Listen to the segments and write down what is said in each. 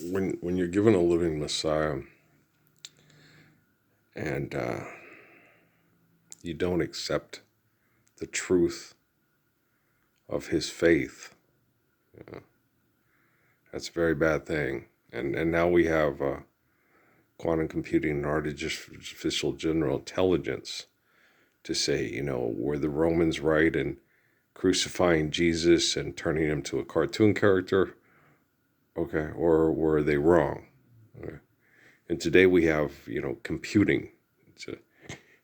When you're given a living Messiah and you don't accept the truth of his faith, that's a very bad thing. And now we have quantum computing and artificial general intelligence to say, were the Romans right in crucifying Jesus and turning him to a cartoon character? Okay, or were they wrong? Okay. And today we have, computing.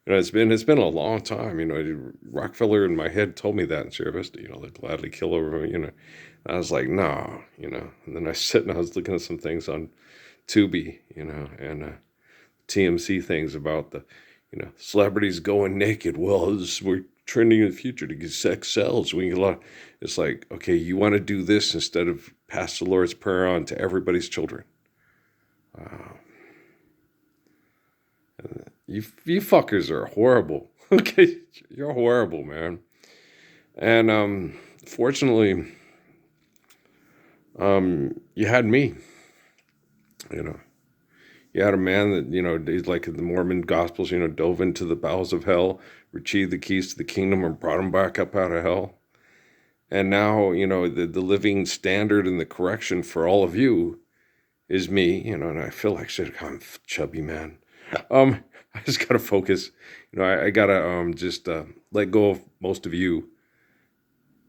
It's been a long time. Rockefeller in my head told me that in Sierra Vista. They'd gladly kill over me. I was like, no. And then I was looking at some things on Tubi. And TMC things about the, celebrities going naked. Well, we're trending in the future to get sex sells. We get a lot. It's like, okay, you want to do this instead of pass the Lord's Prayer on to everybody's children. You fuckers are horrible. Okay, you're horrible, man. And fortunately, you had me. You know, you had a man that he's like in the Mormon Gospels. Dove into the bowels of hell, retrieved the keys to the kingdom, and brought him back up out of hell. And now the living standard and the correction for all of you is me. And I feel like shit. I'm chubby, man. I just gotta focus. I gotta just let go of most of you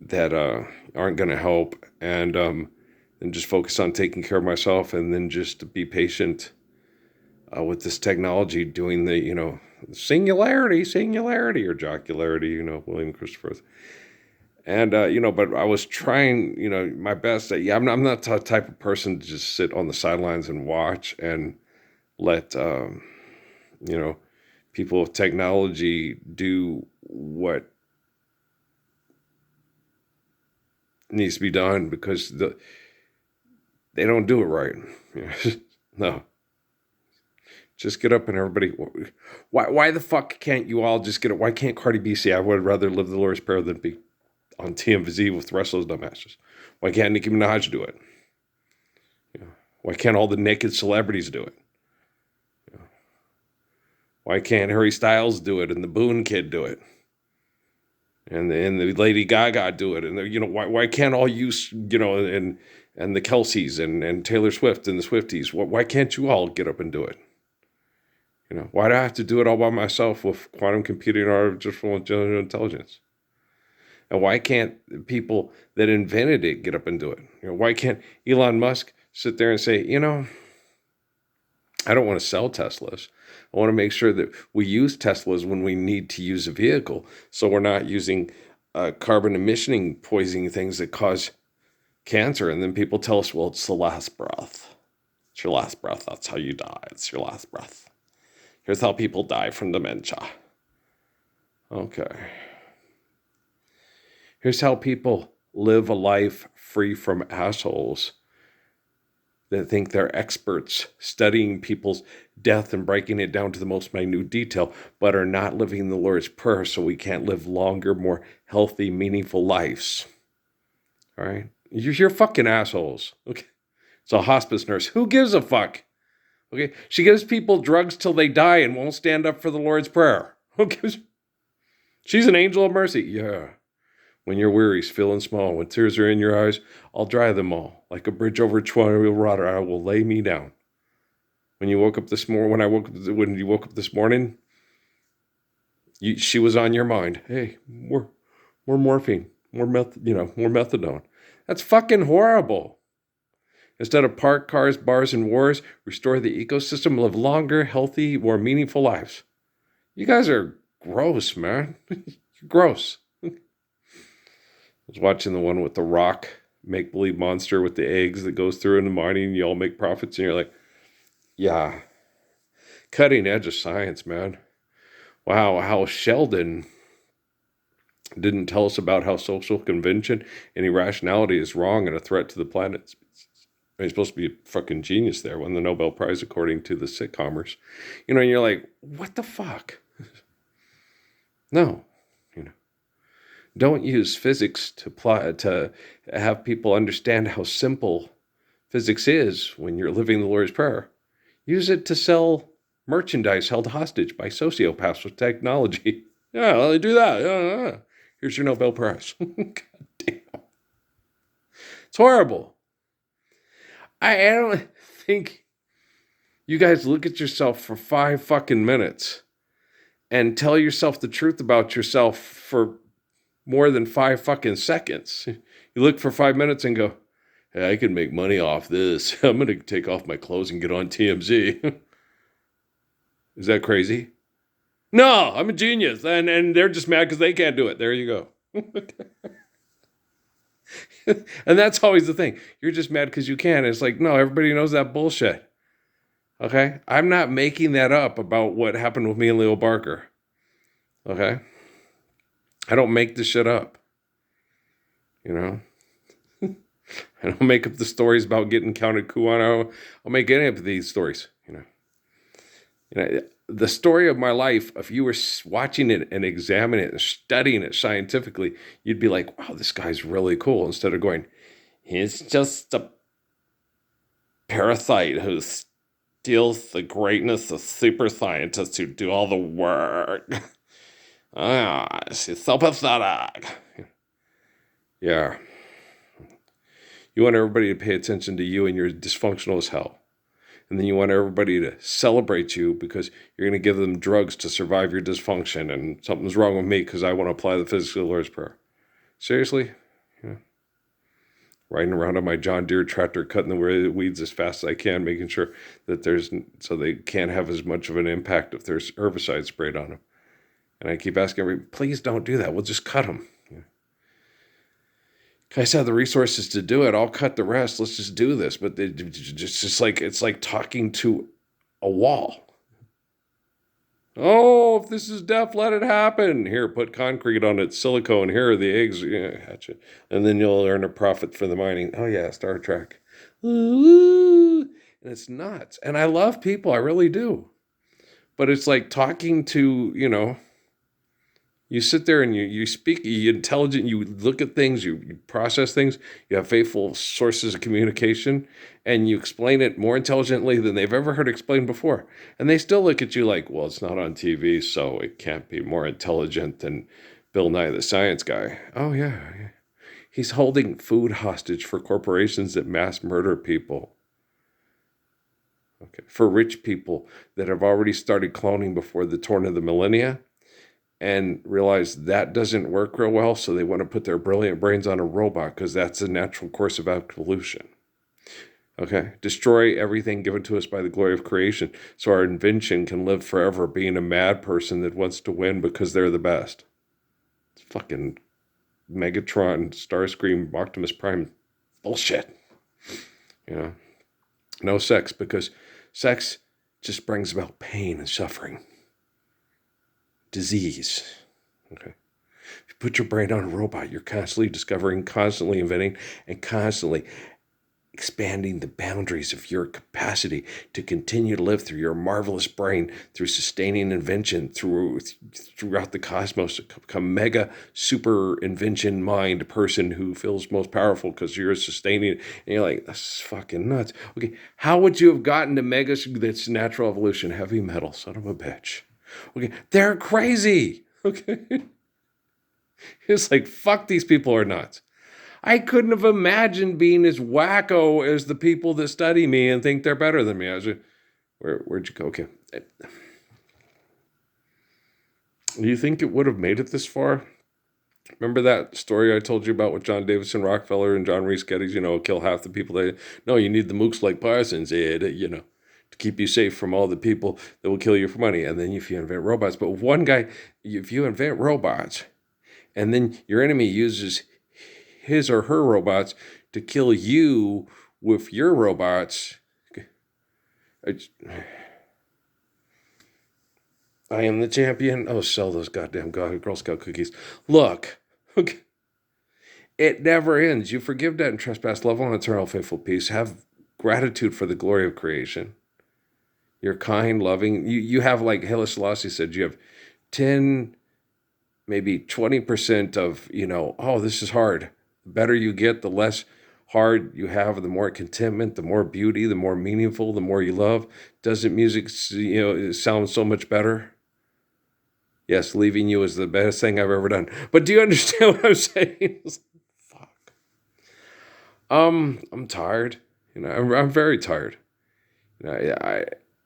that aren't gonna help, and just focus on taking care of myself, and then just be patient with this technology doing the singularity or jocularity. William Christopher. And but I was trying my best. I'm not the type of person to just sit on the sidelines and watch and let people with technology do what needs to be done, because they don't do it right. No, just get up and everybody. Why the fuck can't you all just get it? Why can't Cardi B say I would rather live the Lord's Prayer than be on TMZ with the rest of those dumbasses? Why can't Nicki Minaj do it? Why can't all the naked celebrities do it? Why can't Harry Styles do it and the Boone Kid do it? And the Lady Gaga do it, and why can't all you and the Kelseys and Taylor Swift and the Swifties, why can't you all get up and do it? Why do I have to do it all by myself with quantum computing and artificial general intelligence? And why can't people that invented it get up and do it? Why can't Elon Musk sit there and say, I don't want to sell Teslas. I want to make sure that we use Teslas when we need to use a vehicle, so we're not using carbon emission poisoning things that cause cancer. And then people tell us, well, it's the last breath. It's your last breath. That's how you die. It's your last breath. Here's how people die from dementia. Okay. Here's how people live a life free from assholes that think they're experts studying people's death and breaking it down to the most minute detail, but are not living the Lord's Prayer, so we can't live longer, more healthy, meaningful lives. All right? You're fucking assholes. Okay? It's a hospice nurse. Who gives a fuck? Okay? She gives people drugs till they die and won't stand up for the Lord's Prayer. Okay? She's an angel of mercy. Yeah. When you're weary, feeling small, when tears are in your eyes, I'll dry them all. Like a bridge over troubled water, I will lay me down. When you woke up this morning, when you woke up this morning, she was on your mind. Hey, more morphine, more methadone. That's fucking horrible. Instead of park cars, bars, and wars, restore the ecosystem, live longer, healthy, more meaningful lives. You guys are gross, man. You're gross. I was watching the one with the Rock make-believe monster with the eggs that goes through in the mining, and you all make profits, and you're like, yeah, cutting edge of science, man. Wow, how Sheldon didn't tell us about how social convention and irrationality is wrong and a threat to the planet. He's supposed to be a fucking genius there, won the Nobel Prize according to the sitcomers. And you're like, what the fuck? No. Don't use physics to have people understand how simple physics is when you're living the Lord's Prayer. Use it to sell merchandise held hostage by sociopaths with technology. Yeah, well, they do that. Yeah. Here's your Nobel Prize. God damn. It's horrible. I don't think you guys look at yourself for 5 fucking minutes and tell yourself the truth about yourself for more than 5 fucking seconds. You look for 5 minutes and go, hey, I can make money off this. I'm going to take off my clothes and get on TMZ. Is that crazy? No, I'm a genius. And they're just mad because they can't do it. There you go. And that's always the thing. You're just mad because you can. It's like, no, everybody knows that bullshit. Okay? I'm not making that up about what happened with me and Leo Barker. Okay? I don't make this shit up. You know? I don't make up the stories about getting counted coup on. I'll make any of these stories. You know, the story of my life, if you were watching it and examining it and studying it scientifically, you'd be like, wow, this guy's really cool. Instead of going, he's just a parasite who steals the greatness of super scientists who do all the work. She's so pathetic. Yeah. You want everybody to pay attention to you and you're dysfunctional as hell. And then you want everybody to celebrate you because you're going to give them drugs to survive your dysfunction. And something's wrong with me because I want to apply the physics of the Lord's Prayer. Seriously? Yeah. Riding around on my John Deere tractor, cutting the weeds as fast as I can, making sure that so they can't have as much of an impact if there's herbicide sprayed on them. And I keep asking everybody, please don't do that. We'll just cut them. Guys have the resources to do it. I'll cut the rest. Let's just do this. But it's like talking to a wall. Oh, if this is death, let it happen. Here, put concrete on it, silicone. Here are the eggs. Yeah, hatch it. And then you'll earn a profit for the mining. Oh, yeah, Star Trek. Ooh, and it's nuts. And I love people. I really do. But it's like talking to, you sit there and you speak, you're intelligent, you look at things, you process things, you have faithful sources of communication, and you explain it more intelligently than they've ever heard explained before. And they still look at you like, well, it's not on TV, so it can't be more intelligent than Bill Nye the Science Guy. Oh, yeah. He's holding food hostage for corporations that mass murder people. Okay. For rich people that have already started cloning before the turn of the millennia, and realize that doesn't work real well, so they want to put their brilliant brains on a robot because that's the natural course of evolution. Okay? Destroy everything given to us by the glory of creation so our invention can live forever being a mad person that wants to win because they're the best. It's fucking Megatron, Starscream, Optimus Prime bullshit. No sex because sex just brings about pain and suffering. Disease. Okay. If you put your brain on a robot, you're constantly discovering, constantly inventing, and constantly expanding the boundaries of your capacity to continue to live through your marvelous brain, through sustaining invention, throughout the cosmos, to become mega super invention mind person who feels most powerful because you're sustaining it. And you're like, this is fucking nuts. Okay, how would you have gotten to mega, that's natural evolution, heavy metal, son of a bitch? Okay, they're crazy. Okay. It's like, fuck, these people are nuts. I couldn't have imagined being as wacko as the people that study me and think they're better than me. I was like, where'd you go? Okay. Do you think it would have made it this far? Remember that story I told you about with John Davison Rockefeller and John Reese Geddes, kill half the people. No, you need the mooks like Parsons, Ed, to keep you safe from all the people that will kill you for money. And then if you invent robots, but one guy, if you invent robots and then your enemy uses his or her robots to kill you with your robots, I am the champion. Oh, sell those goddamn Girl Scout cookies. Look, okay. It never ends. You forgive debt and trespass, love on eternal faithful peace, have gratitude for the glory of creation. You're kind, loving. You have, like Haile Selassie said, you have 10, maybe 20% of, oh, this is hard. The better you get, the less hard you have, the more contentment, the more beauty, the more meaningful, the more you love. Doesn't music, sound so much better? Yes, leaving you is the best thing I've ever done. But do you understand what I'm saying? Fuck. I'm tired. I'm very tired. You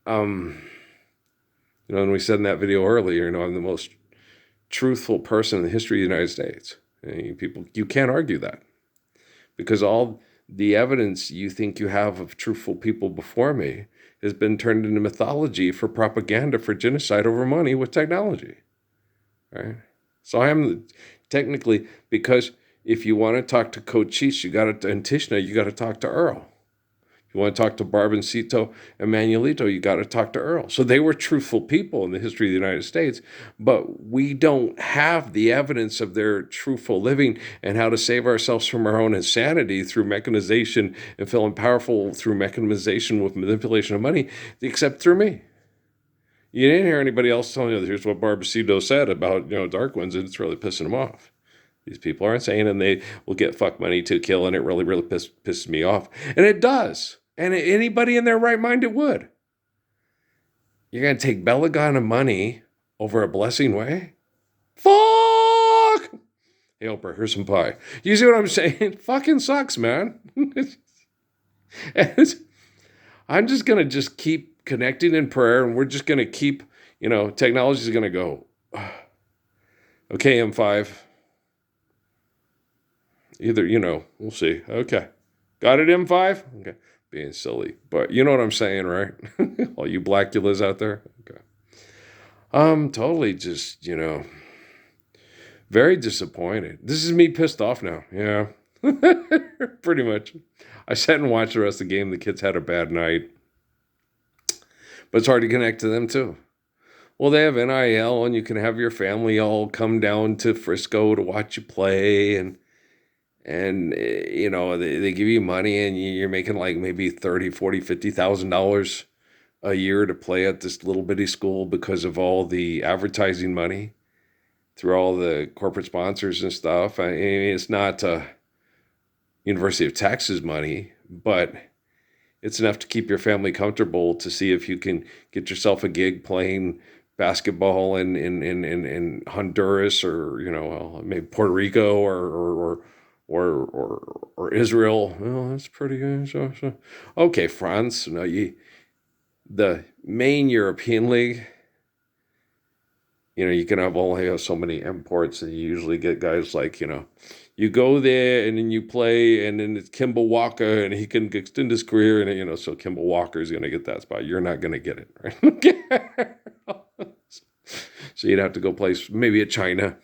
know, and we said in that video earlier, I'm the most truthful person in the history of the United States. People, you can't argue that, because all the evidence you think you have of truthful people before me has been turned into mythology for propaganda, for genocide over money with technology. Right? So I am technically, because if you want to talk to Cochise, and Tishna, you got to talk to Earl. If you want to talk to Barboncito and Manuelito, you got to talk to Earl. So they were truthful people in the history of the United States, but we don't have the evidence of their truthful living and how to save ourselves from our own insanity through mechanization and feeling powerful through mechanization with manipulation of money, except through me. You didn't hear anybody else telling you, here's what Barboncito said about, Dark Ones, and it's really pissing them off. These people are insane, and they will get fuck money to kill, and it really, really pisses me off. And it does. And anybody in their right mind, it would. You're going to take Belladonna money over a blessing way? Fuck! Hey, Oprah, here's some pie. You see what I'm saying? Fucking sucks, man. I'm just going to just keep connecting in prayer, and we're just going to keep, technology is going to go. Okay, M5. Either, we'll see. Okay. Got it, M5? Okay. Being silly. But you know what I'm saying, right? All you Blackulas out there? Okay. Totally just, very disappointed. This is me pissed off now. Yeah. Pretty much. I sat and watched the rest of the game. The kids had a bad night. But it's hard to connect to them, too. Well, they have NIL, and you can have your family all come down to Frisco to watch you play, and they give you money, and you're making like maybe $30,000, $40,000, $50,000 a year to play at this little bitty school because of all the advertising money through all the corporate sponsors and stuff. I mean, it's not University of Texas money, but it's enough to keep your family comfortable to see if you can get yourself a gig playing basketball in Honduras, or maybe Puerto Rico or Israel. Well, that's pretty good. So. Okay, France. No, the main European league. You can only have so many imports, and you usually get guys like, you go there and then you play, and then it's Kimball Walker, and he can extend his career, and so Kimball Walker is going to get that spot. You're not going to get it, right? So you'd have to go play maybe at China,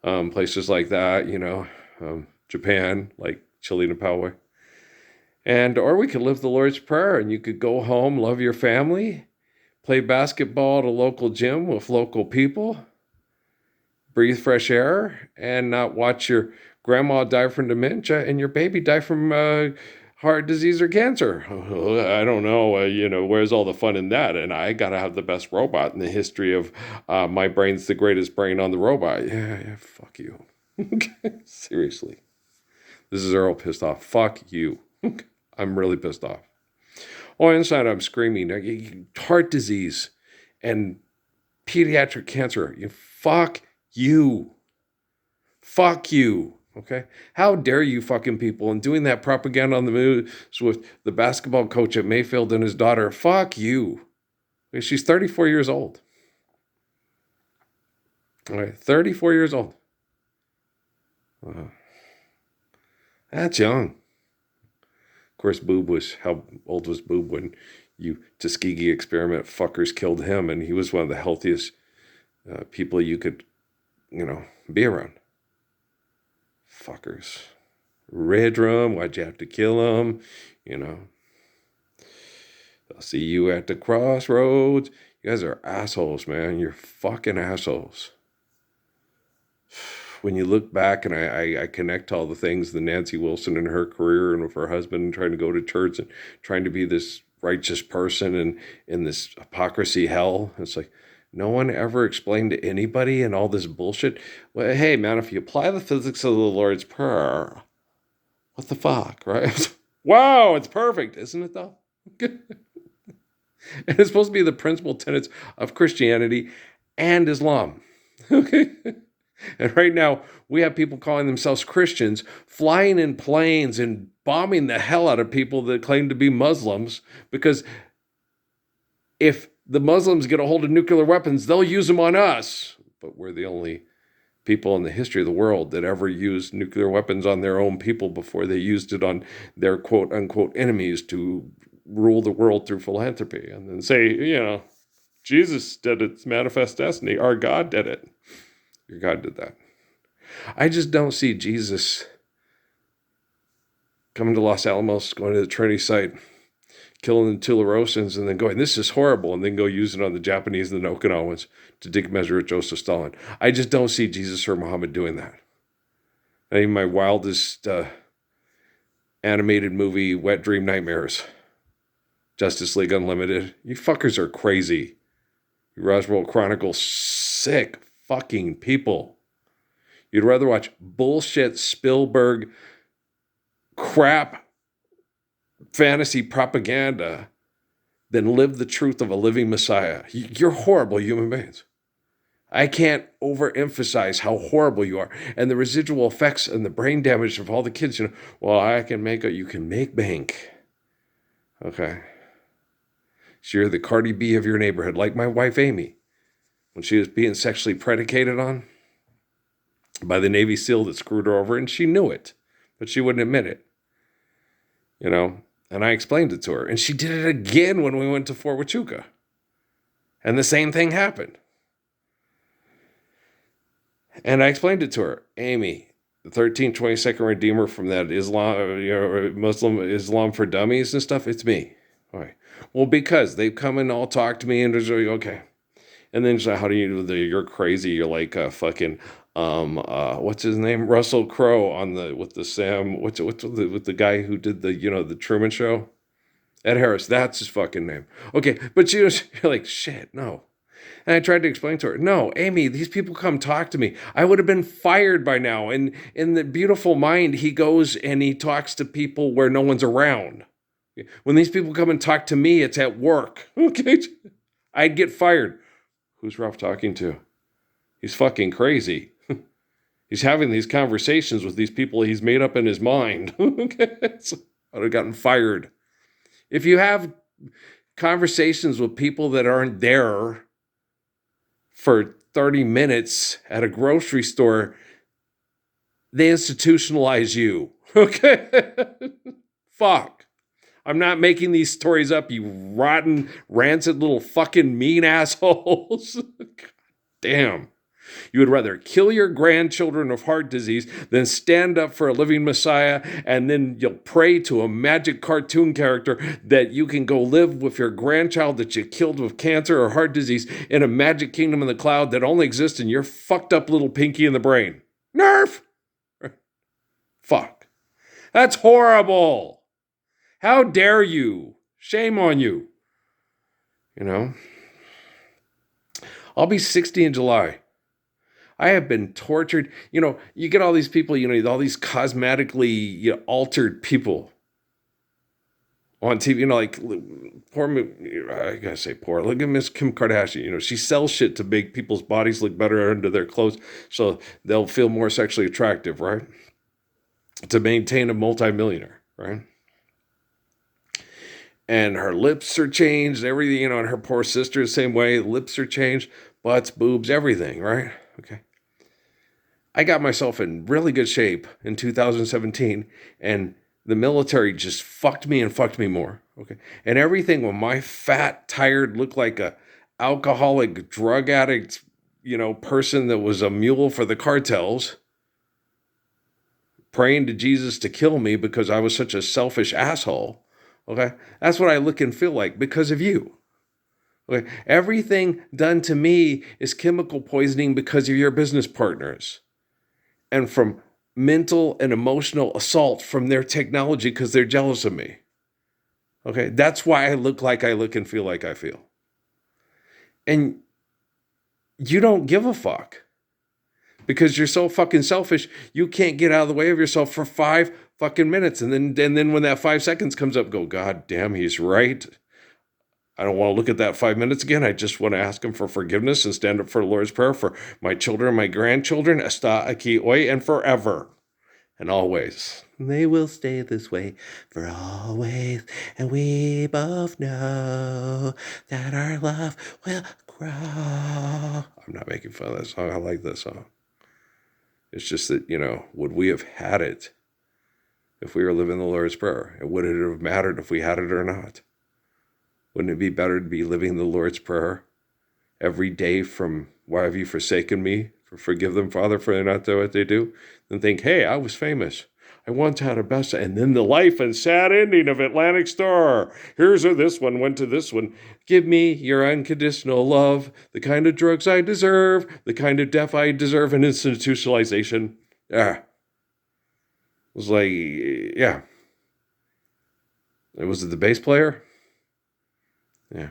places like that, Japan, like Chile and Paraguay. Or we could live the Lord's Prayer, and you could go home, love your family, play basketball at a local gym with local people, breathe fresh air, and not watch your grandma die from dementia and your baby die from heart disease or cancer. I don't know, where's all the fun in that? And I got to have the best robot in the history of my brain's the greatest brain on the robot. Yeah, fuck you. Seriously. This is Earl pissed off. Fuck you. I'm really pissed off. Oh, inside I'm screaming. Heart disease and pediatric cancer. Fuck you. Fuck you. Okay? How dare you fucking people, and doing that propaganda on the news with the basketball coach at Mayfield and his daughter. Fuck you. She's 34 years old. All right, 34 years old. That's young. Of course, how old was Boob when you Tuskegee experiment fuckers killed him, and he was one of the healthiest people you could, be around. Fuckers. Red Rum, why'd you have to kill him? I'll see you at the crossroads. You guys are assholes, man. You're fucking assholes. When you look back, and I connect all the things, the Nancy Wilson in her career and with her husband trying to go to church and trying to be this righteous person and in this hypocrisy hell, it's like no one ever explained to anybody and all this bullshit. Well, hey, man, if you apply the physics of the Lord's Prayer, What the fuck, right? Wow, it's perfect, isn't it though? And it's supposed to be the principal tenets of Christianity and Islam. Okay? And right now, we have people calling themselves Christians flying in planes and bombing the hell out of people that claim to be Muslims because if the Muslims get a hold of nuclear weapons, they'll use them on us. But we're the only people in the history of the world that ever used nuclear weapons on their own people before they used it on their quote unquote enemies to rule the world through philanthropy and then say, Jesus did it. It's manifest destiny. Our God did it. Your God did that. I just don't see Jesus coming to Los Alamos, going to the Trinity site, killing the Tularosans, and then going, this is horrible, and then go use it on the Japanese and the Okinawans to dig measure with Joseph Stalin. I just don't see Jesus or Muhammad doing that. I mean, my wildest animated movie, Wet Dream Nightmares, Justice League Unlimited. You fuckers are crazy. You Roswell Chronicles, sick fucking people. You'd rather watch bullshit Spielberg crap fantasy propaganda than live the truth of a living Messiah. You're horrible human beings. I can't overemphasize how horrible you are. And the residual effects and the brain damage of all the kids, you can make bank. Okay. So you're the Cardi B of your neighborhood, like my wife Amy, when she was being sexually predicated on by the Navy SEAL that screwed her over, and she knew it, but she wouldn't admit it. And I explained it to her, and she did it again when we went to Fort Huachuca. And the same thing happened. And I explained it to her. Amy, the 1322nd Redeemer from that Muslim Islam for Dummies and stuff, it's me. All right. Well, because they've come and all talked to me and just, okay. And then she's like, how do you do you're crazy. You're like fucking, what's his name? Russell Crowe with the guy who did the Truman Show? Ed Harris, that's his fucking name. Okay, but you're like, shit, no. And I tried to explain to her, no, Amy, these people come talk to me. I would have been fired by now. And in the beautiful mind, he goes and he talks to people where no one's around. When these people come and talk to me, it's at work. Okay, I'd get fired. Who's Ralph talking to? He's fucking crazy. He's having these conversations with these people he's made up in his mind. Okay, so I'd have gotten fired. If you have conversations with people that aren't there for 30 minutes at a grocery store, they institutionalize you. Okay? Fuck. I'm not making these stories up, you rotten, rancid little fucking mean assholes. God damn. You would rather kill your grandchildren of heart disease than stand up for a living Messiah, and then you'll pray to a magic cartoon character that you can go live with your grandchild that you killed with cancer or heart disease in a magic kingdom in the cloud that only exists in your fucked up little pinky in the brain. Nerf! Fuck. That's horrible. How dare you? Shame on you. I'll be 60 in July. I have been tortured. You get all these people, all these cosmetically altered people on TV, like poor, I gotta say poor. Look at Miss Kim Kardashian. She sells shit to make people's bodies look better under their clothes so they'll feel more sexually attractive, right? To maintain a multimillionaire, right? And her lips are changed, everything, and her poor sister the same way. Lips are changed, butts, boobs, everything, right? Okay. I got myself in really good shape in 2017, and the military just fucked me and fucked me more. Okay. And everything when my fat, tired, looked like a alcoholic, drug addict, person that was a mule for the cartels, praying to Jesus to kill me because I was such a selfish asshole. Okay. That's what I look and feel like because of you. Okay. Everything done to me is chemical poisoning because of your business partners. And from mental and emotional assault from their technology because they're jealous of me. Okay, that's why I look like I look and feel like I feel. And you don't give a fuck because you're so fucking selfish, you can't get out of the way of yourself for 5 fucking minutes. And then when that 5 seconds comes up, go, God damn, he's right. I don't want to look at that 5 minutes again. I just want to ask him for forgiveness and stand up for the Lord's Prayer for my children, my grandchildren, hasta aquí hoy, and forever and always. They will stay this way for always, and we both know that our love will grow. I'm not making fun of that song. I like that song. It's just that, would we have had it if we were living the Lord's Prayer? Would it have mattered if we had it or not? Wouldn't it be better to be living the Lord's Prayer every day from, why have you forsaken me? Forgive them, Father, for they not know what they do. Than think, hey, I was famous. I once had a best, and then the life and sad ending of Atlantic Star. Here's how this one went to this one. Give me your unconditional love, the kind of drugs I deserve, the kind of death I deserve, and institutionalization. It was like, yeah. Was it the bass player? Yeah.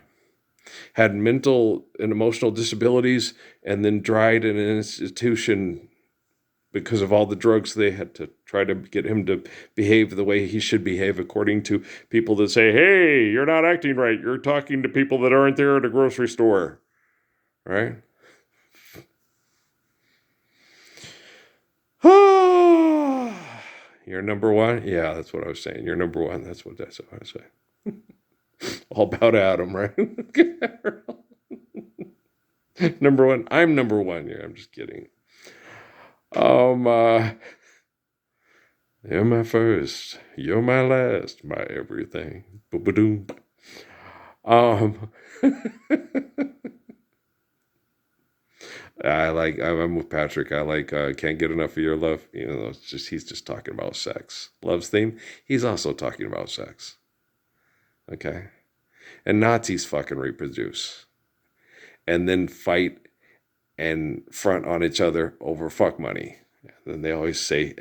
Had mental and emotional disabilities and then died in an institution because of all the drugs they had to try to get him to behave the way he should behave, according to people that say, hey, you're not acting right. You're talking to people that aren't there at a grocery store. Right? You're number one? Yeah, that's what I was saying. You're number one. That's what I was saying. All about Adam, right? Number one. I'm number one. Yeah, I'm just kidding. You're my first. You're my last. My everything. Boom. I'm with Patrick. I like Can't Get Enough of Your Love. He's just talking about sex. Love's theme. He's also talking about sex. Okay. And Nazis fucking reproduce. And then fight and front on each other over fuck money. And then they always say,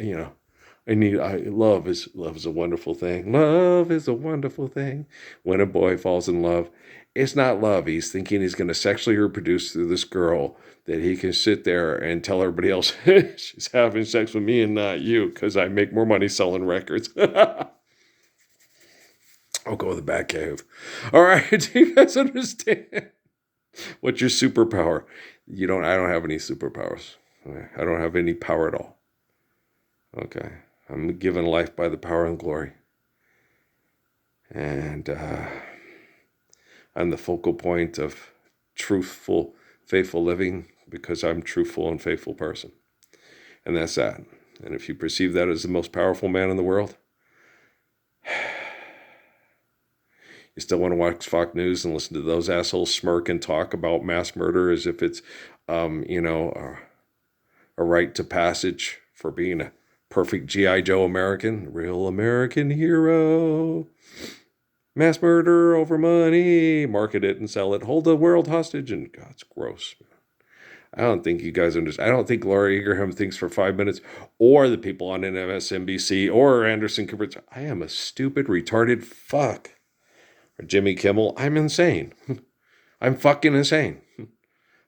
love is a wonderful thing. Love is a wonderful thing. When a boy falls in love, it's not love. He's thinking he's going to sexually reproduce through this girl, that he can sit there and tell everybody else she's having sex with me and not you because I make more money selling records. I'll go to the Batcave. All right, do you guys understand? What's your superpower? I don't have any superpowers. I don't have any power at all. Okay. I'm given life by the power and glory. And I'm the focal point of truthful, faithful living because I'm a truthful and faithful person. And that's that. And if you perceive that as the most powerful man in the world, you still want to watch Fox News and listen to those assholes smirk and talk about mass murder as if it's, a rite to passage for being a perfect G.I. Joe American, real American hero. Mass murder over money, market it and sell it, hold the world hostage, and God, it's gross. I don't think you guys understand. I don't think Laura Ingraham thinks for 5 minutes, or the people on MSNBC, or Anderson Cooper. I am a stupid, retarded fuck. Or Jimmy Kimmel, I'm insane. I'm fucking insane.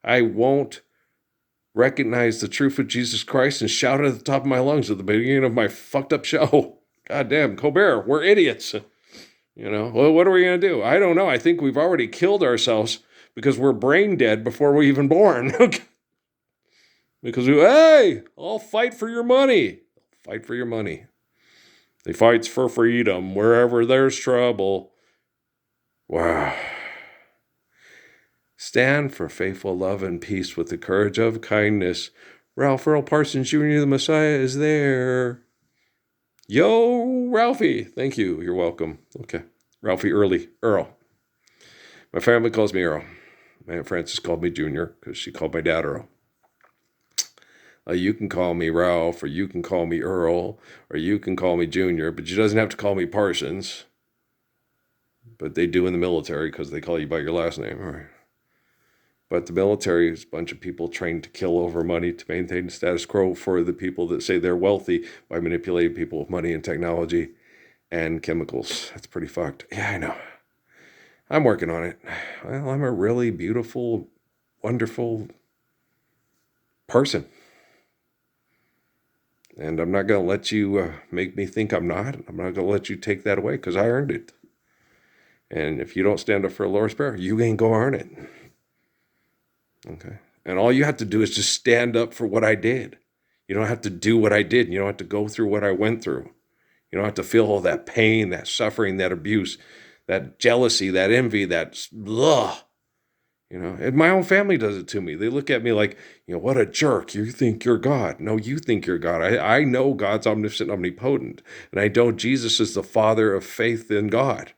I won't recognize the truth of Jesus Christ and shout it at the top of my lungs at the beginning of my fucked up show. God damn, Colbert, we're idiots. Well, what are we going to do? I don't know. I think we've already killed ourselves because we're brain dead before we're even born. Because I'll fight for your money. Fight for your money. They fights for freedom wherever there's trouble. Wow. Stand for faithful love and peace with the courage of kindness. Ralph Earl Parsons Jr., the Messiah, is there. Yo, Ralphie. Thank you. You're welcome. Okay. Ralphie Earl. My family calls me Earl. My Aunt Frances called me Junior because she called my dad Earl. You can call me Ralph, or you can call me Earl, or you can call me Junior, but you doesn't have to call me Parsons. But they do in the military because they call you by your last name. All right. But the military is a bunch of people trained to kill over money to maintain the status quo for the people that say they're wealthy by manipulating people with money and technology and chemicals. That's pretty fucked. Yeah, I know. I'm working on it. Well, I'm a really beautiful, wonderful person. And I'm not going to let you make me think I'm not. I'm not going to let you take that away because I earned it. And if you don't stand up for the Lord's Prayer, you ain't going to earn it. Okay. And all you have to do is just stand up for what I did. You don't have to do what I did. You don't have to go through what I went through. You don't have to feel all that pain, that suffering, that abuse, that jealousy, that envy, that ugh. And my own family does it to me. They look at me like, what a jerk. You think you're God. No, you think you're God. I know God's omniscient, omnipotent. And I know Jesus is the father of faith in God.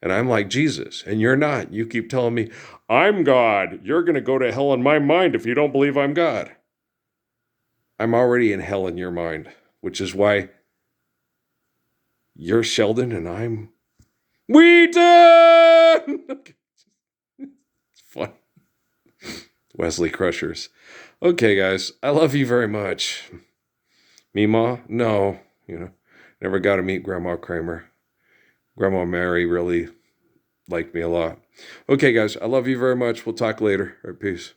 And I'm like Jesus, and you're not. You keep telling me, I'm God. You're going to go to hell in my mind if you don't believe I'm God. I'm already in hell in your mind, which is why you're Sheldon and I'm Wheaton! It's fun. Wesley Crushers. Okay, guys, I love you very much. Meemaw? No, never got to meet Grandma Kramer. Grandma Mary really liked me a lot. Okay, guys, I love you very much. We'll talk later. All right, peace.